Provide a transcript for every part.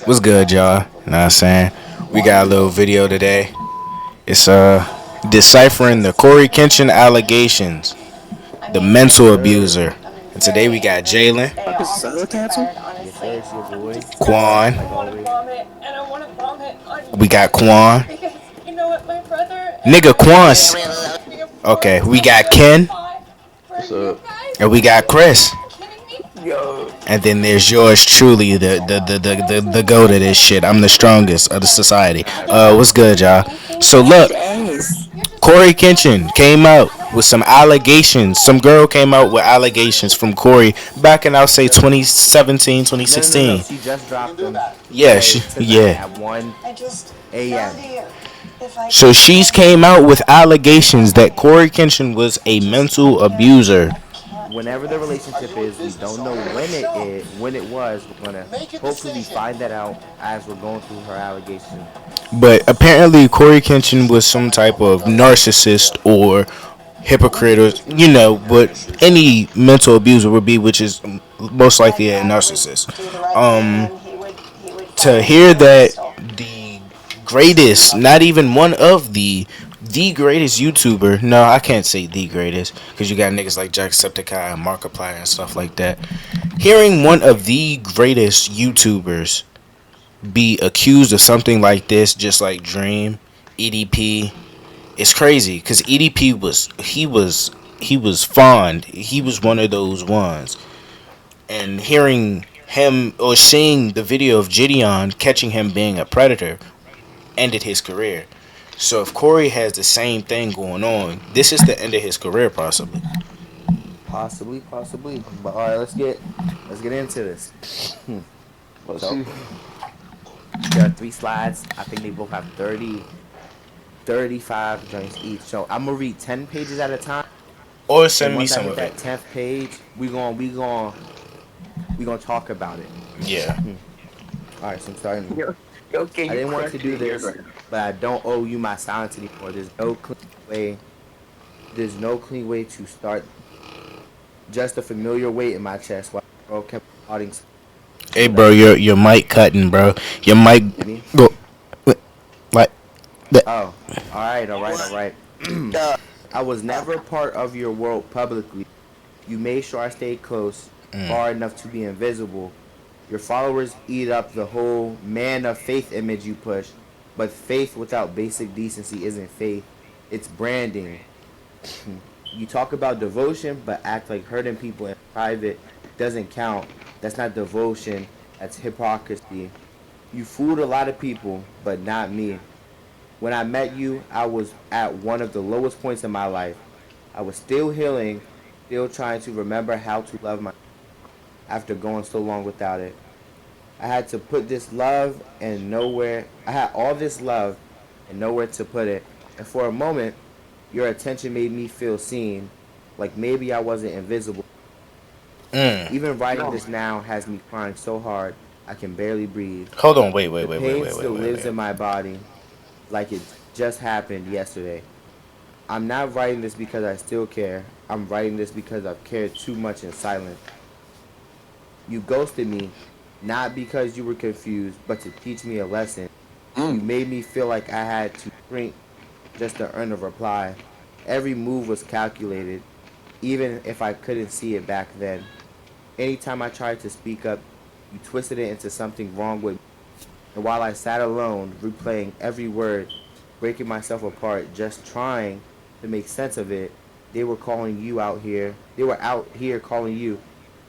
What's good, y'all? Know what I'm saying? We got a little video today. It's deciphering the coryxkenshin allegations, the mental abuser. And today we got Jalen, Fuck is Solo cancel? Yes, sir. It's your boy, Quan. like always. We got Quan. Nigga Quan. Okay, we got Ken, What's up? and we got Chris. Yo. And then there's yours truly, the goat of this shit. I'm the strongest of the society. What's good, y'all? So look, Yes. coryxkenshin came out with some allegations. Some girl came out with allegations from Corey back in, I'll say, 2017, No. 2016. She just dropped them Yeah, tonight yeah. at 1 a.m. So she's came out with allegations that coryxkenshin was a mental abuser. Whenever the relationship is, we don't know when it was. We're gonna hopefully find that out as we're going through her allegation. But apparently, coryxkenshin was some type of narcissist or hypocrite, or what any mental abuser would be, which is most likely a narcissist. To hear that the greatest, not even one of the greatest YouTuber. No, I can't say the greatest because you got niggas like Jacksepticeye and Markiplier and stuff like that. Hearing one of the greatest YouTubers be accused of something like this, just like Dream, EDP, it's crazy because EDP was fond. He was one of those ones, and hearing him or seeing the video of Gideon catching him being a predator ended his career. So if Corey has the same thing going on, this is the end of his career possibly. Possibly. But all right, let's get into this. Let's So see. there are 3 slides. I think they both have 35 joints each. So I'm gonna read 10 pages at a time. Or And send me once I some hit of it. that 10th page, we gonna talk about it. Yeah. All right, so I'm starting. Yo, can I you didn't want crack to do your ears this, right now? but I don't owe you my silence anymore. Way. There's no clean way to start. Just a familiar weight in my chest while the world kept applauding. Hey, So bro, that your mic cutting, bro. Your mic me. go like that. Oh, all right. Uh, I was never part of your world publicly. You made sure I stayed close, far enough to be invisible. Your followers eat up the whole man of faith image you push, but faith without basic decency isn't faith. It's branding. You talk about devotion, but act like hurting people in private doesn't count. That's not devotion. That's hypocrisy. You fooled a lot of people, but not me. When I met you, I was at one of the lowest points in my life. I was still healing, still trying to remember how to love myself after going so long without it. I had to put this love and nowhere. I had all this love and nowhere to put it. And for a moment, your attention made me feel seen, like maybe I wasn't invisible. Mm. Even writing no. this now has me crying so hard I can barely breathe. Hold on, wait, wait, The wait, wait, pain wait, wait, still wait, lives wait. in my body, like it just happened yesterday. I'm not writing this because I still care. I'm writing this because I've cared too much in silence. You ghosted me, not because you were confused, but to teach me a lesson. You Mm. made me feel like I had to shrink just to earn a reply. Every move was calculated, even if I couldn't see it back then. Anytime I tried to speak up, you twisted it into something wrong with me. And while I sat alone, replaying every word, breaking myself apart, just trying to make sense of it, they were calling you out here. They were out here calling you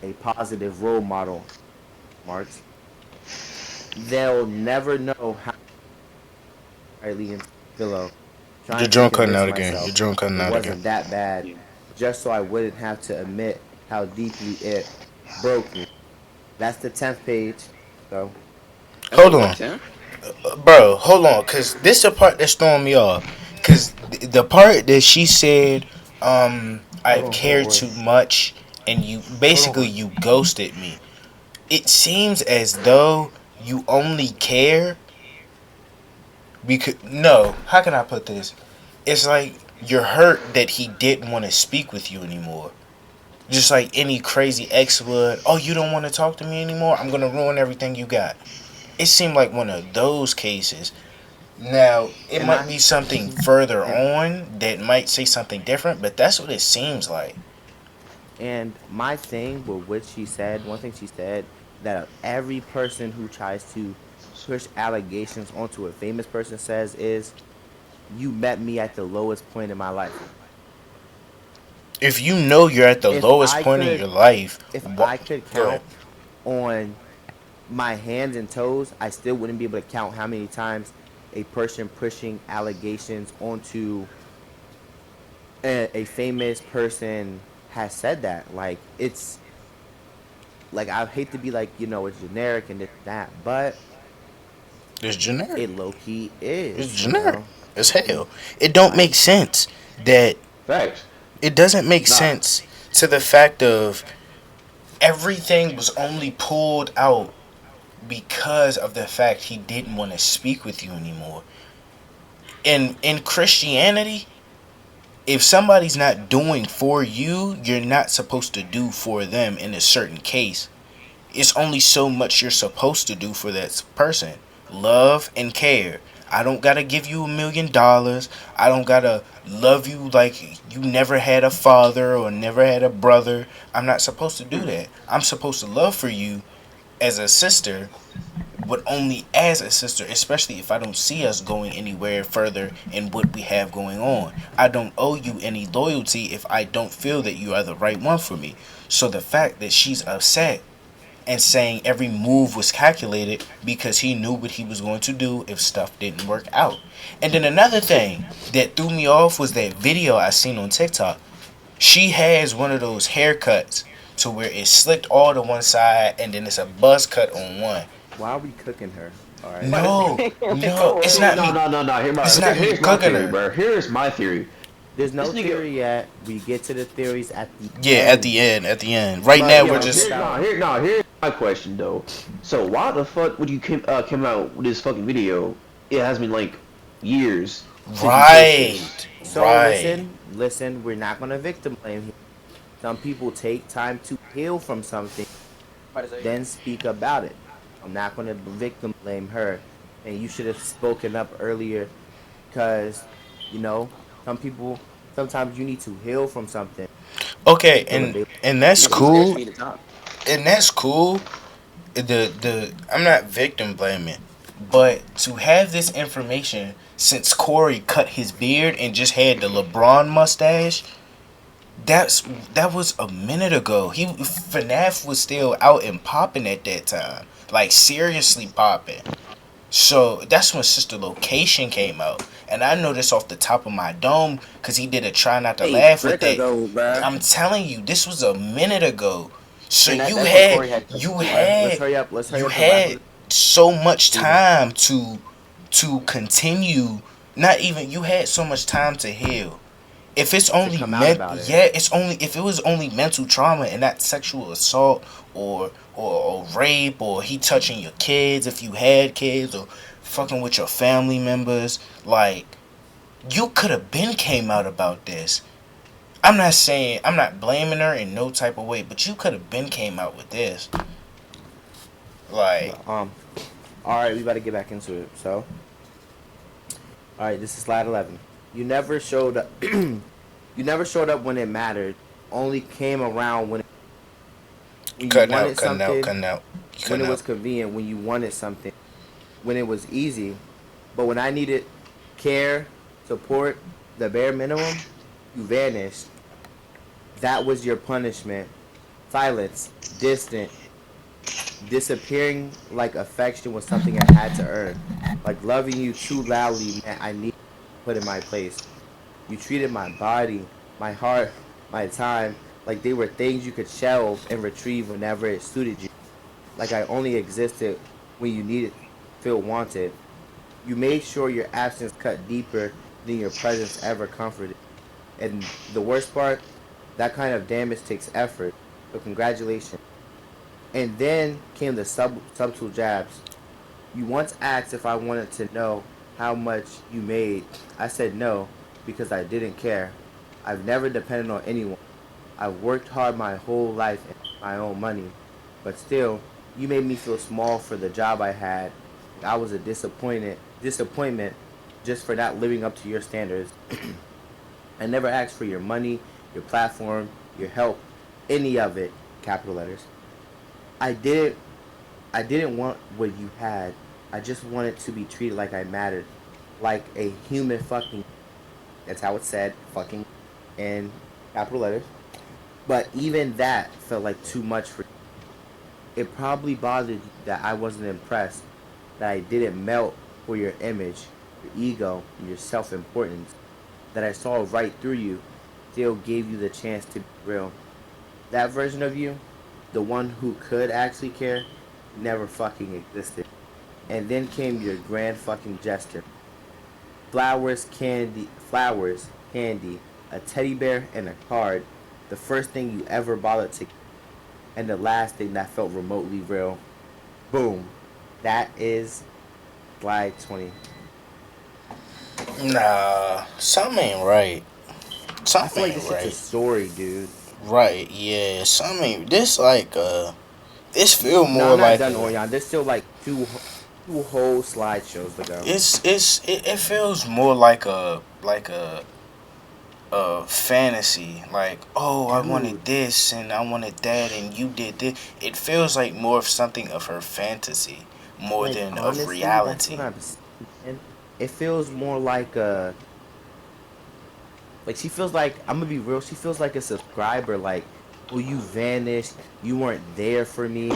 a positive role model, Marks. They'll never know how tightly into the pillow, Your trying to drone cutting convince out again. Your myself drone cutting it out again. wasn't that bad, Yeah. just so I wouldn't have to admit how deeply it broke me. That's the 10th page. So, That's Hold only on, 10? bro. Hold on, cause this the part that's throwing me off. Cause the part that she said, hold I've on, hold on, cared boy. too much, and you Hold on, basically boy. you ghosted me. It seems as though you only care because no. How can I put this? It's like you're hurt that he didn't want to speak with you anymore. Just like any crazy ex would. Oh, you don't want to talk to me anymore? I'm gonna ruin everything you got. It seemed like one of those cases. Now, it And might I be something further and on that might say something different, but that's what it seems like. and my thing with what she said, one thing she said that every person who tries to push allegations onto a famous person says is, "You met me at the lowest point in my life." If you know you're at the If lowest I point in could, your life, if what? I could Go ahead. count on my hands and toes, I still wouldn't be able to count how many times a person pushing allegations onto a famous person has said that. Like, it's like, I hate to be like, it's generic and this and that, but It's generic. it low key It's is, generic as hell. It don't make Like, sense that Facts. it doesn't make Nah. sense to the fact of everything was only pulled out because of the fact he didn't want to speak with you anymore. In Christianity, if somebody's not doing for you, you're not supposed to do for them in a certain case. It's only so much you're supposed to do for that person. Love and care. I don't gotta give you $1 million. I don't gotta love you like you never had a father or never had a brother. I'm not supposed to do that. I'm supposed to love for you as a sister, but only as a sister, especially if I don't see us going anywhere further in what we have going on. I don't owe you any loyalty if I don't feel that you are the right one for me. So the fact that she's upset and saying every move was calculated because he knew what he was going to do if stuff didn't work out. And then another thing that threw me off was that video I seen on TikTok. She has one of those haircuts to where it's slicked all to one side and then it's a buzz cut on one. why are we cooking her? All right. No, no, it's See, not no, me. no, no, no. It's not me Here's my cooking theory, her. bro. Here's my theory. There's This no nigga. theory yet. We get to the theories at the Yeah, at end. the end, at the end. Right But now Yeah, we're but check this just out. here's my question though. So why the fuck would you came out with this fucking video? It has been like years since you post this. right, So right. listen, we're not gonna victim blame here. Some people take time to heal from something, then speak about it. I'm not gonna victim blame her. And you should have spoken up earlier, because, you know, some people, sometimes you need to heal from something Okay, to feel available and that's to Nigga, speak you about asked cool, me the time. and that's cool. The I'm not victim blaming, but to have this information since Corey cut his beard and just had the LeBron mustache, that's that was a minute ago. He FNAF was still out and popping at that time, like seriously popping. So that's when Sister Location came out. And I know this off the top of my dome because he did a try not to Hey, laugh with brick that. ago, bruh. I'm telling you, this was a minute ago. So And you that's when had Corey had cut his you beard. had Let's hurry you up and wrap had up so much the season. time to continue. Not even you had so much time to heal. If it's To only come out meant, about it. yeah, it's only if it was only mental trauma and not sexual assault or rape or he touching your kids if you had kids or fucking with your family members, like you could have been came out about this. I'm not saying I'm not blaming her in no type of way, but you could have been came out with this. Like, But, all right, we got to get back into it. So, all right, this is slide 11. You never showed up. You never showed up when it mattered. Only came around when you cutting out, wanted cutting out, something, cutting out, when cutting it out. was convenient, when you wanted something, when it was easy. But when I needed care, support, the bare minimum, you vanished. That was your punishment. Silence, distant, disappearing like affection was something I had to earn. Like loving you too loudly meant I needed to put in my place. You treated my body, my heart, my time like they were things you could shelve and retrieve whenever it suited you. Like I only existed when you needed to feel wanted. You made sure your absence cut deeper than your presence ever comforted. And the worst part, that kind of damage takes effort. So congratulations. And then came the subtle jabs. You once asked if I wanted to know how much you made. I said no because I didn't care. I've never depended on anyone. I've worked hard my whole life and my own money, but still, you made me feel small for the job I had. I was a disappointment just for not living up to your standards. I never asked for your money, your platform, your help, any of it, capital letters. I didn't I didn't want what you had. I just wanted to be treated like I mattered, like a human fucking. That's how it's said, fucking, in capital letters. But even that felt like too much for you. It probably bothered you that I wasn't impressed, that I didn't melt for your image, your ego, and your self-importance, that I saw right through you, still gave you the chance to be real. That version of you, the one who could actually care, never fucking existed. And then came your grand fucking gesture. Flowers, candy, a teddy bear, and a card. The first thing you ever bothered to, and the last thing that felt remotely real. Boom. That is slide 20. Nah, something ain't right. I feel Something like ain't this shit's a right. story, dude. Right, yeah. Something ain't, this like this feel No, more I'm not like done, a Orion. There's still like two whole slideshows to go. it feels more like a fantasy. Like, oh, I wanted Dude, this and I wanted that and you did this. It feels like more of something of her fantasy more like than of honestly, that's what reality. I'm saying. It feels more like a like she feels like I'm gonna be real. She feels like a subscriber. Like, oh, you vanished. You weren't there for me.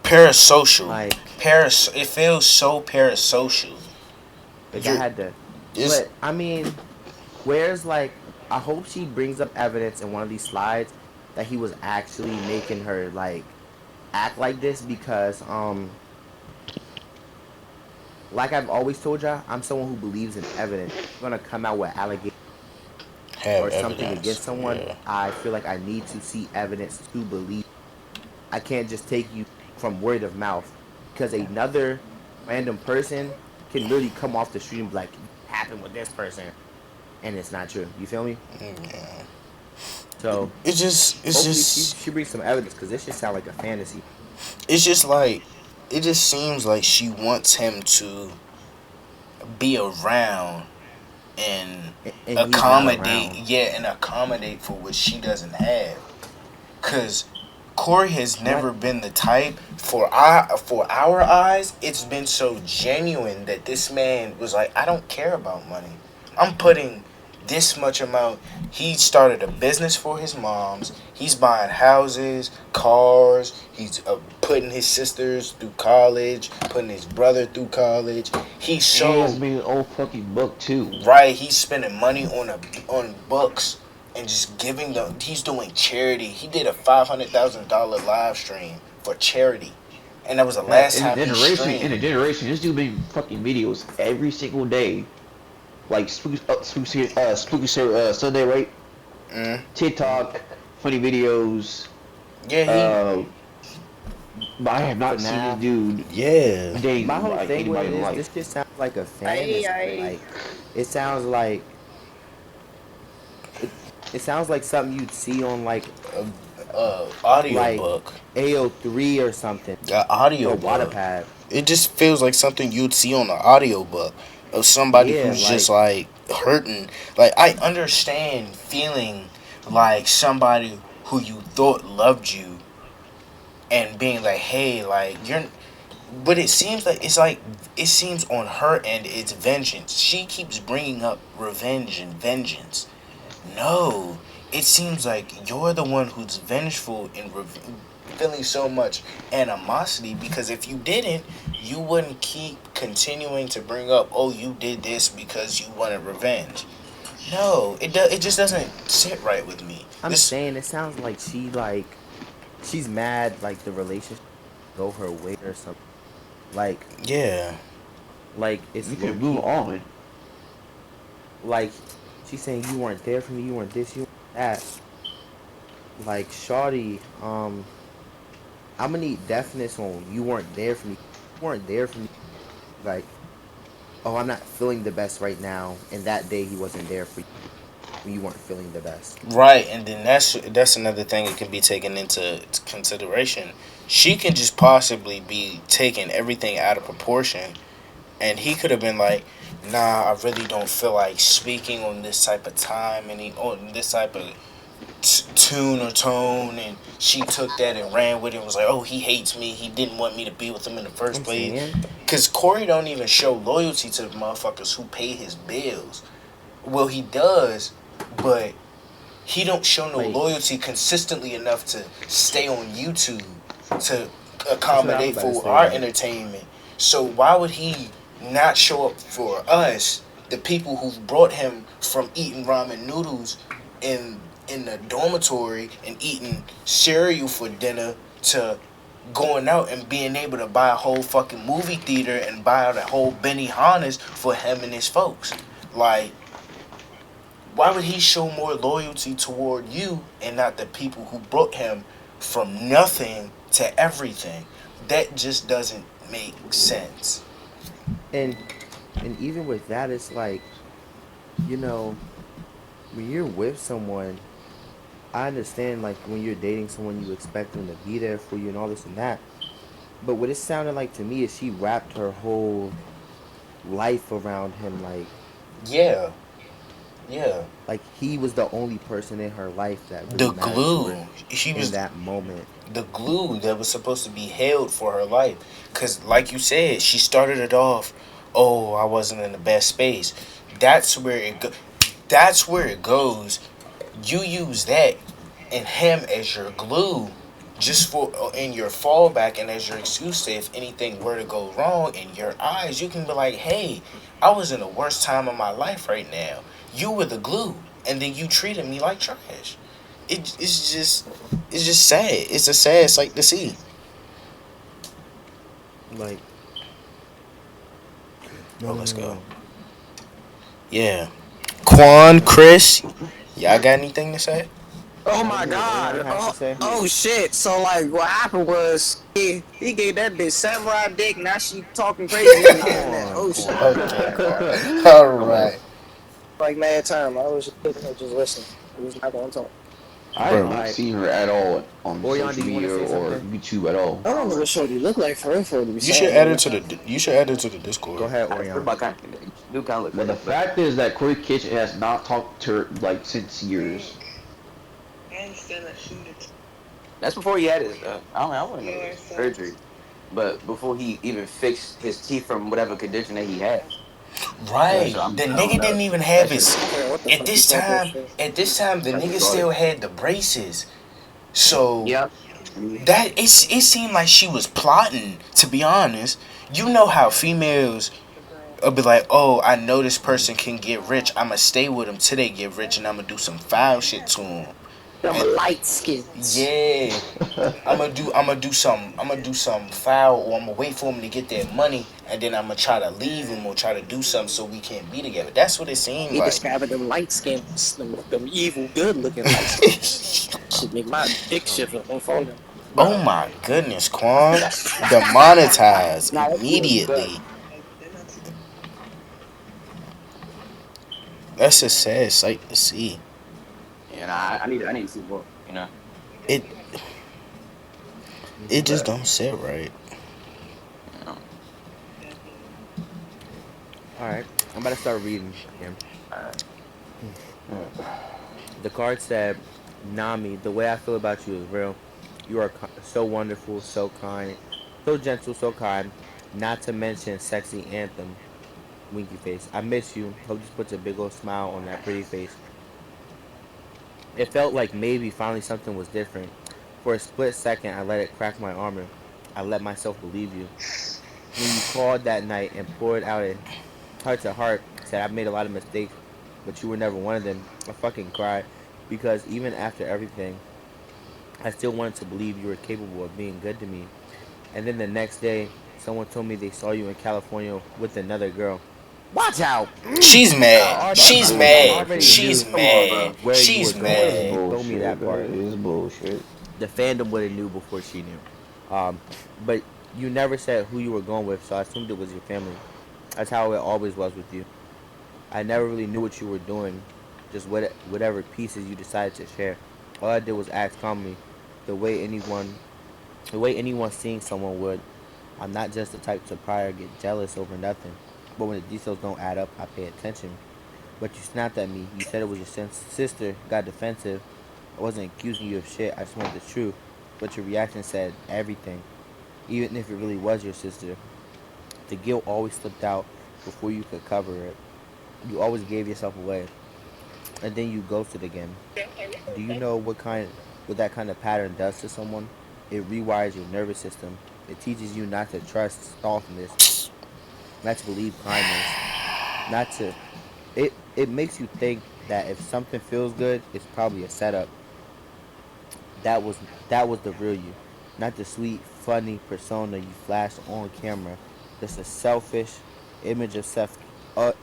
Parasocial. Like, It feels so parasocial. like I You're had to. it's But I mean, where's like? I hope she brings up evidence in one of these slides that he was actually making her like act like this because like I've always told y'all, I'm someone who believes in evidence. If I'm gonna come out with allegations have or something evidence. against someone, Yeah. I feel like I need to see evidence to believe. I can't just take you from word of mouth because another random person can literally come off the street and be like, happened with this person, and it's not true. You feel me? Yeah. So It's hopefully just she brings some evidence because this shit sound like a fantasy. it's just like it just seems like she wants him to be around and And he's not around. accommodate for what she doesn't have. Cause Corey has Like, never been the type for our eyes. It's been so genuine that this man was like, I don't care about money. I'm putting this much amount. He started a business for his mom's. He's buying houses, cars. He's putting his sisters through college, putting his brother through college. He's And he has so to be an old fucking book too. right. He's spending money on books and just giving them. He's doing charity. He did a $500,000 live stream for charity, and that was the That last time he in a streamed. generation, this dude been fucking videos every single day. Like Sunday, right? Mm. TikTok, funny videos. Yeah, Uh, but I have not seen this FNAF. dude yeah, dating My whole like thing with anybody it in is this life. just sounds like a Aye, fantasy. aye. Like it sounds like it, it sounds like something you'd see on audio like book. AO3 or something Audio or book. Wattpad. It just feels like something you'd see on an audio book of somebody Yeah, who's just like like hurting. Like I understand feeling like somebody who you thought loved you and being like, hey, like you're. But it seems like it seems on her end it's vengeance. She keeps bringing up revenge and vengeance. No, it seems like you're the one who's vengeful and feeling so much animosity because if you didn't, you wouldn't keep continuing to bring up, oh, you did this because you wanted revenge. No, it just doesn't sit right with me. I'm This, saying, it sounds like she's mad like the relationship go her way or something. Like yeah, it's We low could move key. on. Like she's saying you weren't there for me, you weren't this, you weren't that. Like Shawty, I'm gonna need definite on you weren't there for me. You weren't there for me. Like, oh, I'm not feeling the best right now, and that day he wasn't there for you. when you weren't feeling the best. Right, and then that's another thing that can be taken into consideration. She can just possibly be taking everything out of proportion, and he could have been like, "Nah, I really don't feel like speaking on this type of time, and on this type of tune or tone," and she took that and ran with it and was like, "Oh, he hates me. He didn't want me to be with him in the first I'm place." saying, Cause Corey don't even show loyalty to the motherfuckers who pay his bills. Well, he does, but he don't show no like, loyalty consistently enough to stay on YouTube to that's what I'm accommodate about to for say. our Like, entertainment. So why would he not show up for us, the people who brought him from eating ramen noodles in the dormitory and eating cereal for dinner to going out and being able to buy a whole fucking movie theater and buy out a whole Benihana's for him and his folks? Like, why would he show more loyalty toward you and not the people who brought him from nothing to everything? That just doesn't make sense. and even with that, it's like, you know, when you're with someone, I understand like when you're dating someone, you expect them to be there for you and all this and that. But what it sounded like to me is she wrapped her whole life around him, Yeah, yeah. like he was the only person in her life that really The mattered to glue. her He in was that moment. the glue that was supposed to be held for her life. Because, like you said, she started it off, oh, I wasn't in the best space. That's where that's where it goes. You use that and him as your glue, just for in your fallback and as your excuse to if anything were to go wrong in your eyes, you can be like, hey, I was in the worst time of my life right now. You were the glue, and then you treated me like trash. It's just sad. It's a sad sight to see. Like, Oh, no, no, let's no, go. no. Yeah, Quan, Chris, y'all got anything to say? Oh I want my to hear what Orion god. has to say. Oh shit. So like what happened was he gave that bitch samurai dick, now she talking crazy on the internet. Oh shit. Okay, Come all on. right, Like mad time. I was just listening. He was not gonna talk. I have bro. not Alright, seen her at all on Orion, do social you want to media say or something? YouTube at all. I don't know what Shorty look like for real to be You should saying add it that. to the. You should add it to the Go Discord. ahead, I heard Orion. about kind of do kind of look But the crazy, but fact is that Cory Kitchen has not talked to her like since years. that's before he had his. I wouldn't know his surgery, but before he even fixed his teeth from whatever condition that he had. Right. So The I don't nigga know. didn't even That have shit, his. I forgot what the At fuck he this said that time, shit. the that's nigga retarded. still had the braces. So Yep. that it seemed like she was plotting. To be honest, you know how females will be like, "Oh, I know this person can get rich. I'ma stay with them till they get rich, and I'ma do some foul shit to them." Them And light skins. yeah, I'm gonna do some foul, or I'm gonna wait for him to get their money, and then I'm gonna try to leave him or try to do something so we can't be together. That's what it seemed He like. describing them light skins, them evil, good looking light skins. Should make my dick shiver on phone. Oh Bro. my goodness, Quan. Demonetized Nah, that shit was good. immediately. That's a sad sight to see. Yeah, nah, I need to see more. You know, It it just but don't sit right. you know, Alright, I'm about to start reading again. uh, The card said, Nami, the way I feel about you is real. You are so wonderful, so kind, so gentle, so kind. Not to mention sexy anthem. Winky face. I miss you. Hope this puts a big old smile on that pretty face. It felt like maybe finally something was different. For a split second, I let it crack my armor. I let myself believe you. When you called that night and poured out a heart to heart, said I've made a lot of mistakes, but you were never one of them. I fucking cried because even after everything, I still wanted to believe you were capable of being good to me. And then the next day, someone told me they saw you in California with another girl. Watch out! She's I mad. already, that's She's I mad. already bullshit. knew She's Come on, mad. bro. where you were She's going It's when mad. you told me bullshit, that bro. part. It's bullshit. The fandom would have knew before she knew. Um, but you never said who you were going with, so I assumed it was your family. That's how it always was with you. I never really knew what you were doing. just whatever pieces you decided to share. All I did was ask calmly, the way anyone, the way anyone seeing someone would. I'm not just the type to pry or get jealous over nothing, but when the details don't add up, I pay attention. But you snapped at me. You said it was your sister. Got defensive. I wasn't accusing you of shit. I just wanted the truth. But your reaction said everything, even if it really was your sister. The guilt always slipped out before you could cover it. You always gave yourself away, and then you ghosted again. Do you know what that kind of pattern does to someone? It rewires your nervous system. It teaches you not to trust softness, not to believe kindness, not to. It makes you think that if something feels good, it's probably a setup. That was the real you, not the sweet, funny persona you flashed on camera. Just a selfish, image obsessed,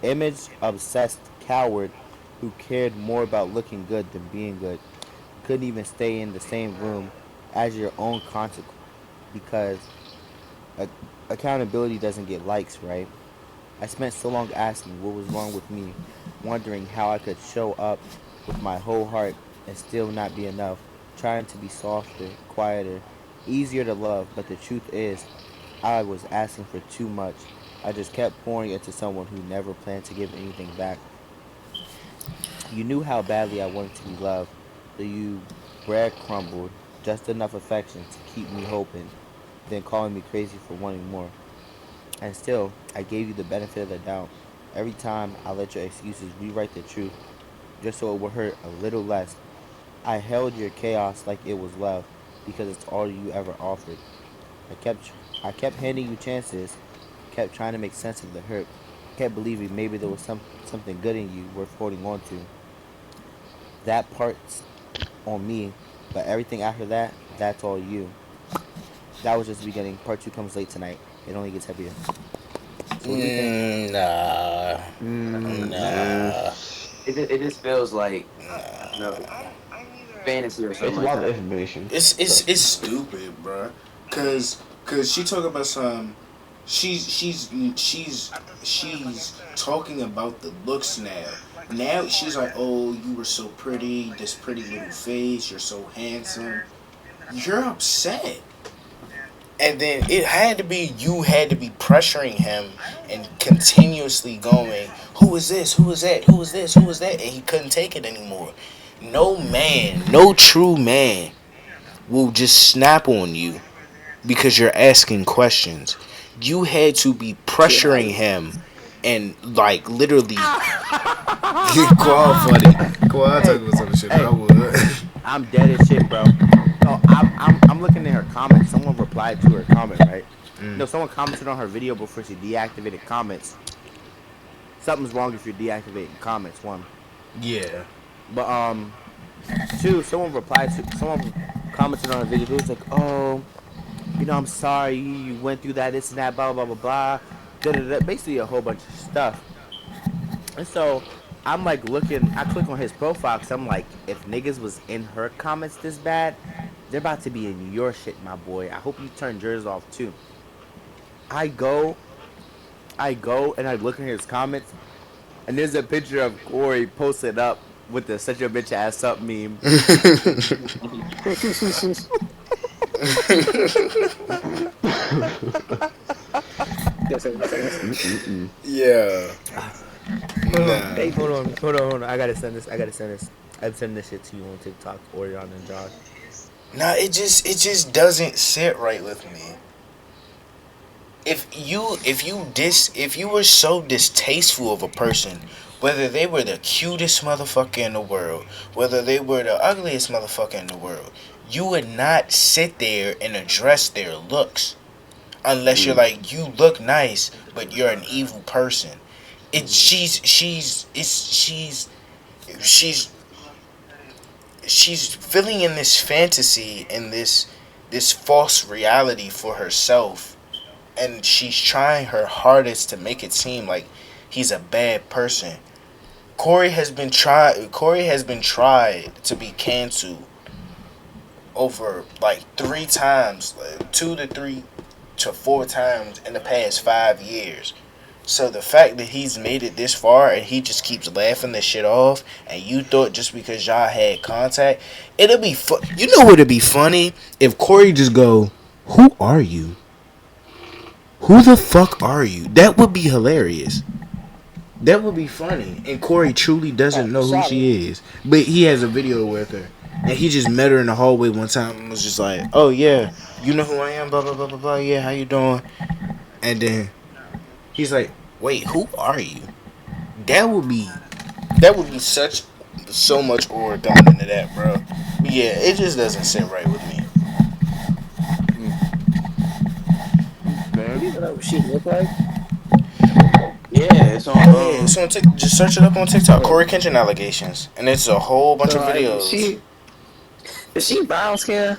image obsessed coward who cared more about looking good than being good. Couldn't even stay in the same room as your own consequence because a- accountability doesn't get likes, right? I spent so long asking what was wrong with me, wondering how I could show up with my whole heart and still not be enough, trying to be softer, quieter, easier to love, but the truth is, I was asking for too much. I just kept pouring into someone who never planned to give anything back. You knew how badly I wanted to be loved, so you breadcrumbled just enough affection to keep me hoping, then calling me crazy for wanting more. And still, I gave you the benefit of the doubt. Every time I let your excuses rewrite the truth, just so it would hurt a little less. I held your chaos like it was love, because it's all you ever offered. I kept, I kept handing you chances, kept trying to make sense of the hurt, kept believing maybe there was something good in you worth holding on to. That part's on me, but everything after that, that's all you. That was just the beginning. Part two comes late tonight. It only gets heavier. So what do you think? Nah, Man, nah, It just feels like you know fantasy or it's something a like lot of that. information. So, it's stupid, bruh. Cause she talking about some. She's she's talking about the looks now. Now she's like, oh, you were so pretty. This pretty little face. You're so handsome. You're upset. And then it had to be you had to be pressuring him and continuously going, who is this? Who is that? Who is this? Who is that? And he couldn't take it anymore. No man, no true man will just snap on you because you're asking questions. You had to be shit pressuring happens. him and like literally Qual funny. Qual Hey, talking about some shit that I hey, would. I'm dead as shit, bro. So I'm looking at her comments. Someone replied to her comment, right? No, someone commented on her video before she deactivated comments. Something's wrong if you're deactivating comments. One, Yeah. but two. Someone commented on her video. It was like, oh, I'm sorry you went through that, this and that, blah blah blah blah, da da da. Basically a whole bunch of stuff. And so I'm like looking. I click on his profile because I'm like, if niggas was in her comments this bad, they're about to be in your shit, my boy. I hope you turn yours off too. I go, and I look in his comments, and there's a picture of Corey posted up with the "such a bitch ass up" meme. Mm-mm-mm. Yeah. Hold on, Nah. hold on. I gotta send this. I'm sending this shit to you on TikTok, Orion and Josh. Nah, it just doesn't sit right with me. If you were so distasteful of a person, whether they were the cutest motherfucker in the world, whether they were the ugliest motherfucker in the world, you would not sit there and address their looks unless you're like you look nice, but you're an evil person. It's she's she's filling in this fantasy and this false reality for herself, and she's trying her hardest to make it seem like he's a bad person. Corey has been tried to be canceled over like 3 times, 2 to 3 to 4 times in the past 5 years. So the fact that he's made it this far and he just keeps laughing this shit off, and you thought just because y'all had contact, it'll be you know what'd be funny if Corey just go, "Who are you? Who the fuck are you?" That would be hilarious. That would be funny. And Corey truly doesn't know who she is, but he has a video with her, and he just met her in the hallway one time and was just like, "Oh yeah, you know who I am? Blah blah blah blah blah. Yeah, how you doing?" And then he's like, "Wait, who are you?" That would be so much aura going into that, bro. But yeah, it just doesn't sit right with me. You know what she look like? Yeah, it's on. Yeah, it's on just search it up on TikTok. Corey Kenshin allegations, and it's a whole bunch of videos. Is she brown skin?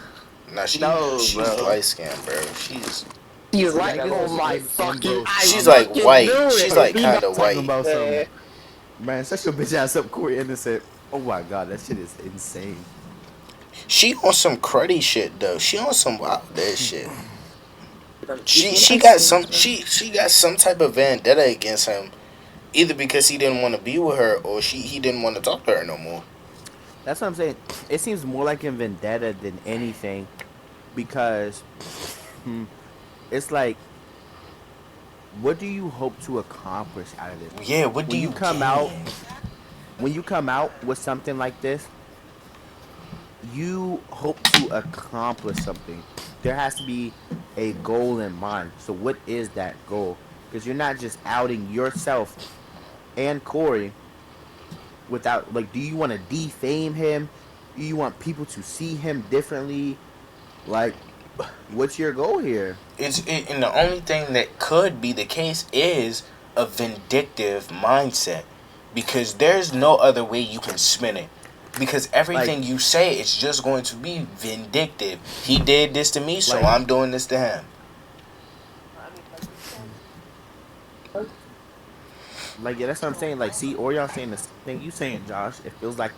Nah, she's bro. light skinned, bro. She's like, oh my fucking. She's like white. She's like kind of white. About man, such a bitch ass up, Corey Innocent. Oh my god, that shit is insane. She on some cruddy shit though. She on some wild ass shit. She got some type of vendetta against him, either because he didn't want to be with her or he didn't want to talk to her no more. That's what I'm saying. It seems more like a vendetta than anything, because it's like, what do you hope to accomplish out of this? Yeah, what do you come out? When you come out with something like this, you hope to accomplish something. There has to be a goal in mind. So what is that goal? Because you're not just outing yourself and Corey without, like, do you want to defame him? Do you want people to see him differently? Like, what's your goal here? And the only thing that could be the case is a vindictive mindset, because there's no other way you can spin it. Because everything you say is just going to be vindictive. He did this to me, so I'm doing this to him. Like, yeah, that's what I'm saying. Like, see, or y'all saying the same thing you saying, Josh. It feels like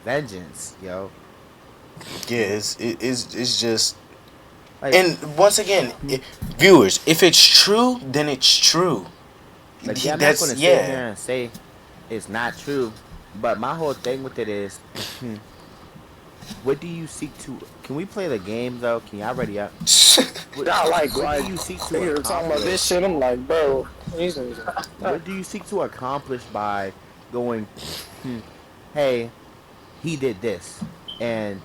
vengeance, yo. Yeah, it's just. Like, and once again, viewers, if it's true, then it's true. Like, yeah, I'm not gonna sit here and say it's not true. But my whole thing with it is, what do you seek to? Can we play the game though? Can y'all ready up? What do you seek to accomplish? Talking about this shit, I'm like, bro. What do you seek to accomplish by going? Hey, he did this, and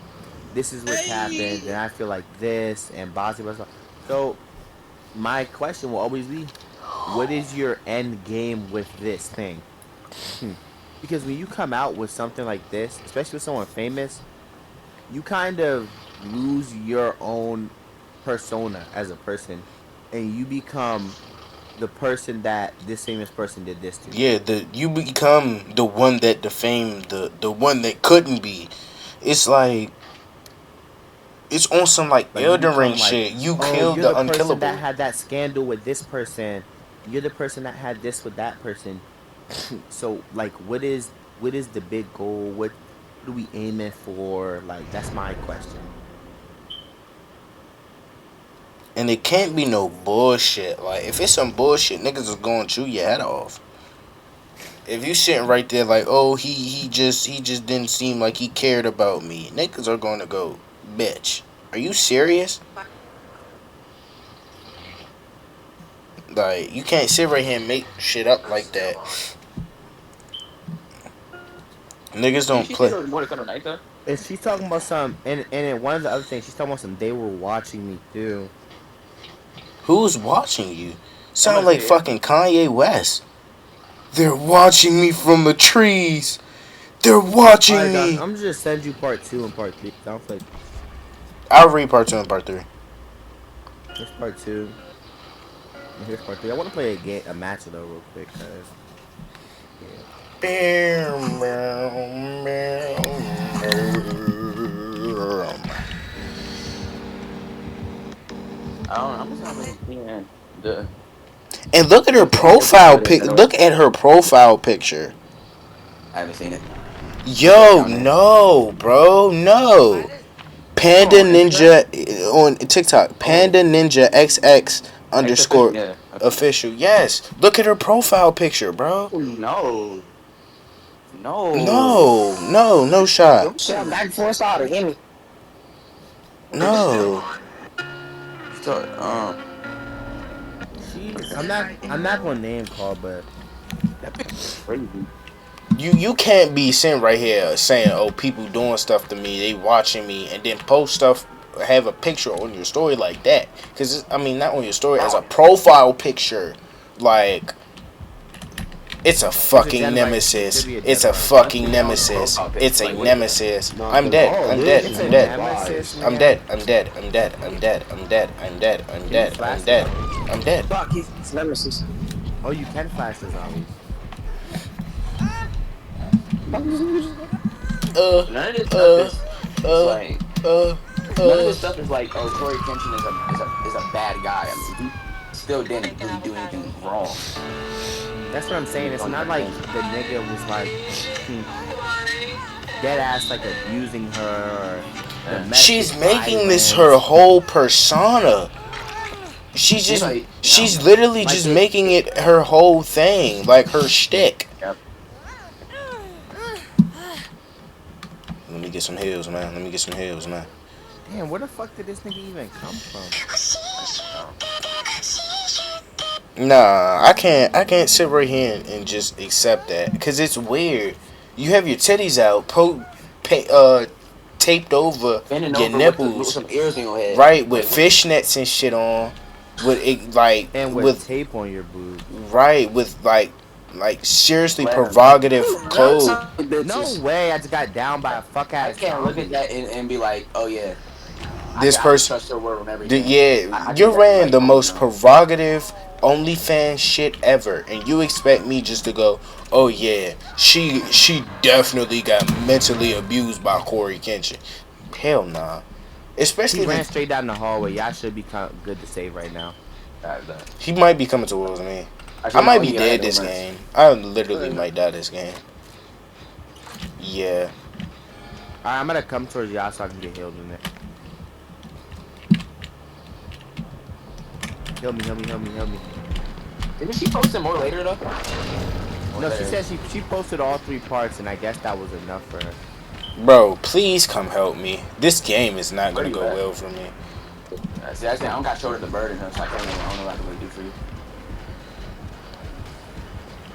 this is what happened, and I feel like this, and blah blah blah. So, my question will always be, what is your end game with this thing? Because when you come out with something like this, especially with someone famous, you kind of lose your own persona as a person, and you become the person that this famous person did this to. Yeah, you become the one that defamed the one that couldn't be. It's like, it's on some like Elden Ring shit. You killed the unkillable. Person that had that scandal with this person. You're the person that had this with that person. So, like, what is the big goal? What are we aiming for? Like, that's my question. And it can't be no bullshit. Like, if it's some bullshit, niggas is going to chew your head off. If you sitting right there like, oh, he just didn't seem like he cared about me, niggas are going to go, bitch, are you serious? Like, you can't sit right here and make shit up like that. Niggas don't play. And she's talking about some, and then one of the other things, she's talking about some, they were watching me too. Who's watching you? Sound like fucking Kanye West. They're watching me from the trees. They're watching me. I'm just send you part 2 and part 3. Sounds like. I'll read part 2 and part 3. Here's part 2. And here's part 3. I want to play a match though real quick, cause. Yeah. I'm just seeing the. And look at her profile pic. Look at her profile picture. I haven't seen it. Yo, no, bro, no. Panda Ninja on TikTok. Panda Ninja XX _ official. Yes. Look at her profile picture, bro. No. No shot. Shit, back before it started. Hit me. No. So, I'm not gonna name call, but that bitch is crazy. You can't be sitting right here saying, oh, people doing stuff to me, they watching me, and then post stuff, have a picture on your story like that. Because, I mean, not on your story, as a profile picture. Like, it's a fucking nemesis. It's a fucking nemesis. It's a nemesis. I'm dead. I'm dead. I'm dead. I'm dead. I'm dead. I'm dead. I'm dead. I'm dead. I'm dead. I'm dead. I'm dead. I'm dead. Fuck, he's nemesis. oh, you can flash the zombies. None of this stuff is like. None of this stuff is like, oh, Cory Kenshin is a bad guy. I mean, he still didn't really do anything wrong. That's what I'm saying. It's not like the nigga was like dead ass like abusing her. Or she's making this her whole persona. She's just, she's literally just making it her whole thing, like her shtick. Yep. Let me get some heals, man. Let me get some heals, man. Damn, where the fuck did this nigga even come from? Nah, I can't sit right here and just accept that, cause it's weird. You have your titties out, taped over your nipples, with some ears in your head, right? With fishnets and shit on, with it like and with tape on your boob, right? With like seriously provocative clothes. No way! I just got down by a fuck ass. I can't look at that and be like, oh yeah. This person, trust her word on everything. you ran the most provocative OnlyFans shit ever, and you expect me just to go, oh yeah, she definitely got mentally abused by Cory Kenshin. Hell nah. Especially he ran straight down the hallway. Y'all should be good to save right now. He might be coming towards me. I might be dead this game. I literally might die this game. Yeah. Alright, I'm gonna come towards y'all so I can get healed in it. Heal me. Didn't she post it more later though? No, she said she posted all 3 parts, and I guess that was enough for her. Bro, please come help me. This game is not gonna go well for me. See, I don't got shoulder the burden, so I don't know what I can really do for you.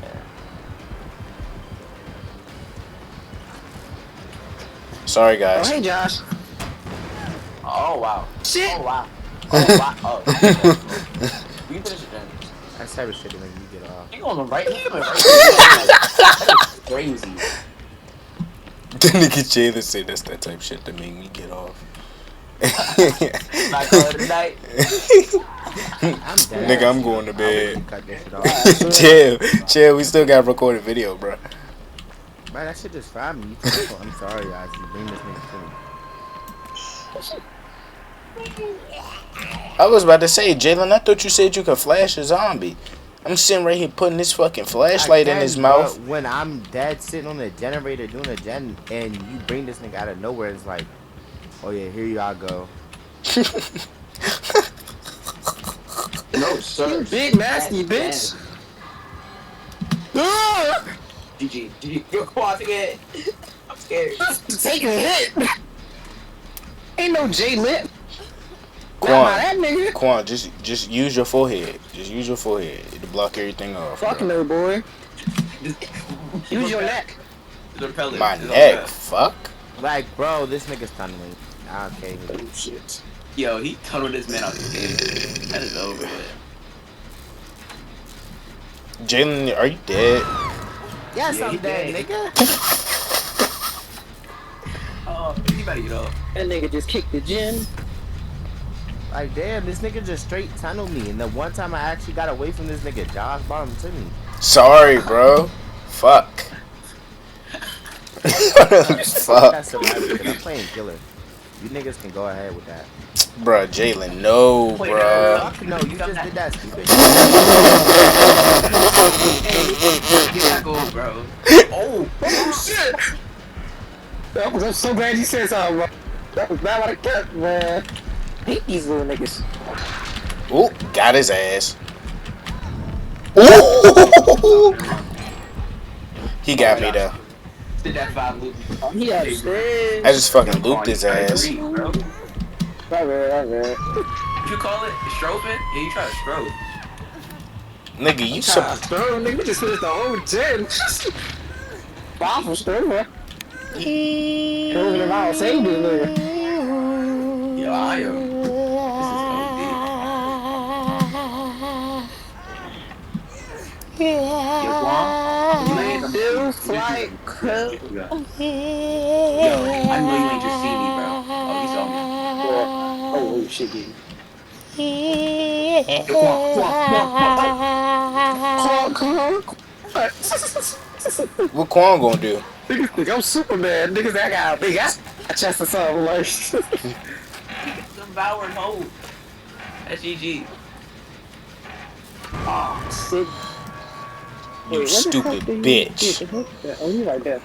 Yeah. Sorry, guys. Oh, hey, Josh. Oh wow. Shit. Oh wow. Oh wow. Oh. We can finish it then. That type of shit to make me get off. You on the right hand, right? That's crazy. The nigga Jalen said that's that type shit that make me get off. Not call it a night. Nigga, I'm going to bed. Chill. We still got recorded video, bro. Man, that shit just fried me. I'm sorry, guys. You bring this nigga to me. I was about to say, Jalen, I thought you said you could flash a zombie. I'm sitting right here putting this fucking flashlight in his mouth. When I'm dead sitting on the generator doing a gen, and you bring this nigga out of nowhere, it's like, oh yeah, here y'all go. No, sir. Big nasty bitch. GG. You're quassing it. I'm scared. Taking a hit. Ain't no J lit. Quan, just use your forehead. Just use your forehead to block everything off. Fucking little boy. Use your neck. My neck, fuck. Like, bro, this nigga's tunneling. Okay. Oh shit. Yo, he tunneled this man out the game. That is over with. Jalen, are you dead? Yes, I'm dead, nigga. Oh, he better get off. That nigga just kicked the gym. Like, damn, this nigga just straight tunneled me. And the one time I actually got away from this nigga, Josh brought him to me. Sorry, bro. Fuck. Fuck. I'm playing killer. You niggas can go ahead with that. Bruh, Jalen, no, bruh. Fuck no, you just did that stupid shit. Get that goal, bro. Oh shit. I'm so glad you said something, bro. That was not what I kept, man. I hate these little niggas. Ooh, got his ass. He got me though. Did that 5 loop? Oh, he upstairs. I just fucking looped his ass. Bro. Right. What you call it? Strofing? Yeah, you try to stroke. Nigga, you Bro, nigga, we just finished the whole gen. Waffle stir, man. Proving him out, saved it, nigga. Yo, I am. This is OD. Yo, Guam. Dude, flight, Yo, I know you ain't just see me, bro. Oh, you saw me. oh, shit, dude. What Quan gonna do? Niggas think I'm Superman. Niggas, I got a big ass chest or something like. Devoured Hope. SGG. Oh, shit. You stupid bitch. Oh, you right there.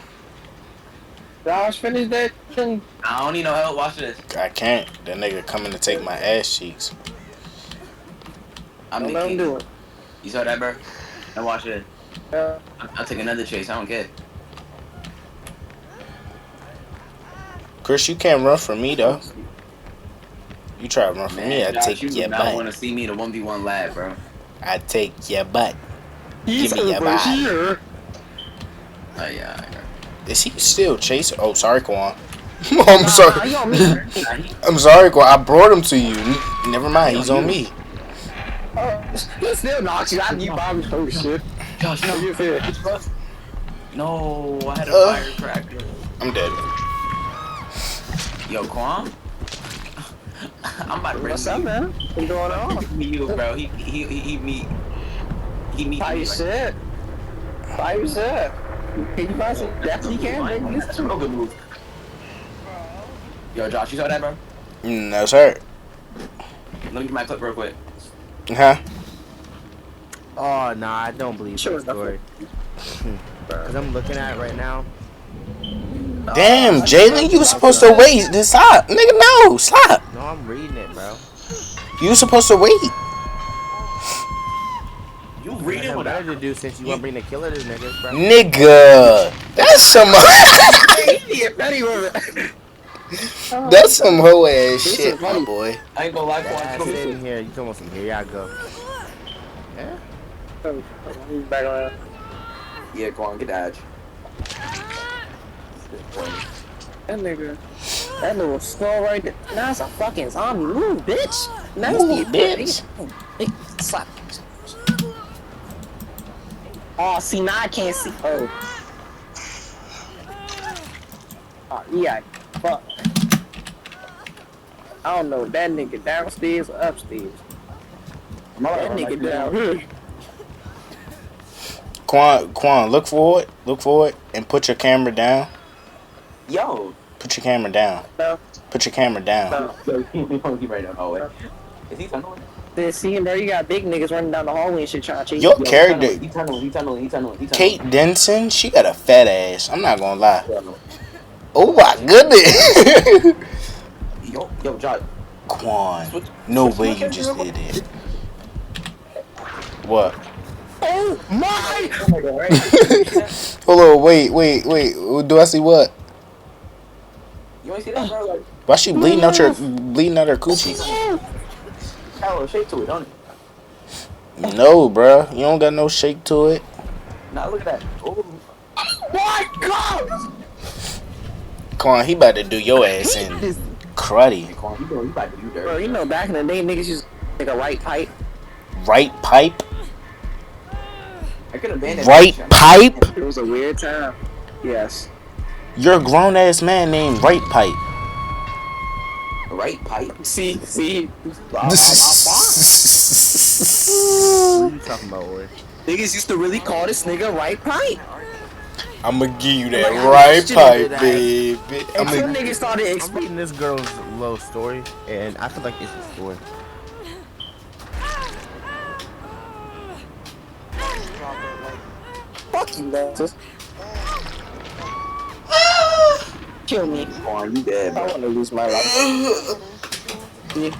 Josh, finish that thing. I don't need no help. Watch this. I can't. That nigga coming to take my ass cheeks. I'm Don't the let him king. do it. You saw that, bro? Now watch it. I'll take another chase. I don't care. Chris, you can't run from me though. You try to run from me, I Josh, take you your do not want butt. to see me in a 1v1 lab, bro. I take your butt. He's Give me your over butt. here. Oh, yeah. Is he still chasing? Oh, sorry, Quan. I'm sorry. He on me. I'm sorry, Quan. I brought him to you. Never mind. He's on me. He still knocks you out. You bomb. Oh shit. Josh, no. You feel it. No, I had a firecracker. I'm dead. Yo, Quan? I'm about to bring What's up, man? What's going on? me you, bro. He me. How you sit? How you sit? Can you find some? Definitely can. Nigga. That's a real good move. Yo, Josh, you saw that, bro? No, sir. Let me get my clip real quick. Huh? Oh, nah, I don't believe Sure, that story. Because I'm looking at it right now. Damn, Jalen, you was supposed to wait. Then stop. Nigga, no. Stop. No, I'm reading it, bro. You was supposed to wait. You I read it have better without to do since you want to bring the killer to niggas, bro. Nigga. That's some... That's some hoe ass shit, my boy. I ain't gonna lie, That's Quan. in here. You come on some here. Y'all go. Yeah. Back around. Yeah, Quan, get the edge. That nigga was slow right there. Nah, it's a fucking zombie. Move, bitch. Move, bitch. Slap. Oh, see, now I can't see. Oh, yeah. Fuck. I don't know. That nigga downstairs or upstairs. That nigga down here. Quan, look forward, and put your camera down. Yo. Put your camera down. No. Put your camera down. No. He right now. Oh, wait. Is he tunneling? See him there, you got big niggas running down the hallway and shit trying to chase Your you. character, He tunneling. Kate Denson, she got a fat ass. I'm not gonna lie. Oh my goodness. Yo, Josh. Quan, no way you just did it. What? Oh my! Hold on, wait. Do I see what? You ain't see that, bro? Like, Why she bleeding out her coochie? hell, shake to it, don't it? No, bruh. You don't got no shake to it. Nah, look at that. Oh. My God! Quan, he about to do your ass in cruddy. Quan, you about to do dirt. Bro, you know back in the day, niggas used to take a right pipe. Right pipe? I could have banned it. Right pipe? It was a weird time. Yes. You're a grown ass man named Right Pipe. Right pipe? See? What are you talking about, boy? Niggas used to really call this nigga right pipe. I'ma give you that Like, right shit pipe, that. baby. And some I'ma... niggas started I'm explaining. reading this girl's little story, and I feel like it's a story. Fuck you, Lantis. Kill me. Quan, you dead, I bro. want to lose my life. Yeah.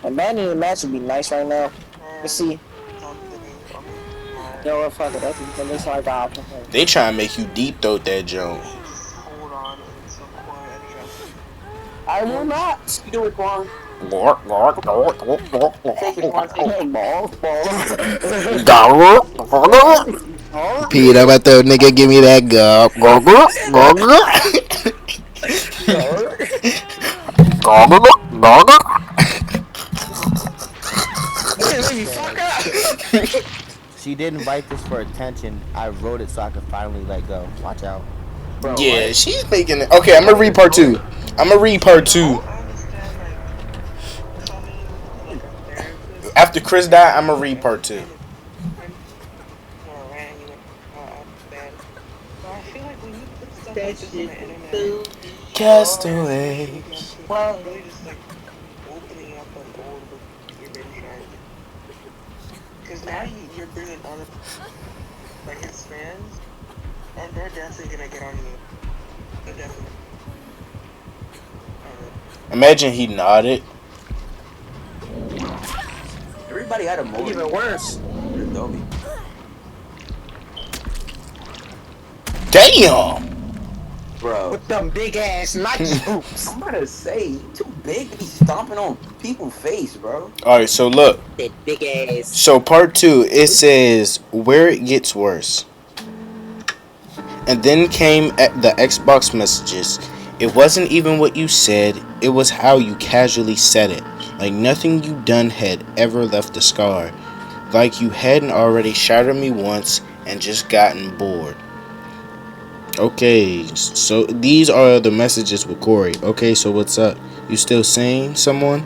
A man in the match would be nice right now. Let's see. Yo, what fuck it? That's what looks like that. They try to make you deep throat that joke. Hold on until Quan addresses. I will not. Do it, Quan. Take it, Quan. Take it. Pete, how about that nigga give me that go. She didn't write this for attention. I wrote it so I could finally let go. Watch out. Bro, Yeah, what? she's making it. Okay, I'm gonna read part 2. I'm gonna read part 2. I understand, like, so many, like, a therapist. After Chris died, I'm gonna read part 2. I feel like when you put stuff like this on the internet, Castaway. well, really just like opening up an old book you've been trying to. Because now you're bringing other, like, his fans, and they're definitely gonna get on you. They're definitely. Imagine he nodded. Everybody had a moment. Even worse. Adobe. Damn. Bro. With them big ass Nike boots. I'm about to say, you too big to be stomping on people's face, bro. Alright, so look. That big ass. So part 2, it says where it gets worse. And then came at the Xbox messages. It wasn't even what you said, it was how you casually said it. Like nothing you done had ever left a scar. Like you hadn't already shattered me once and just gotten bored. Okay, so these are the messages with Corey. Okay, so what's up? You still seeing someone?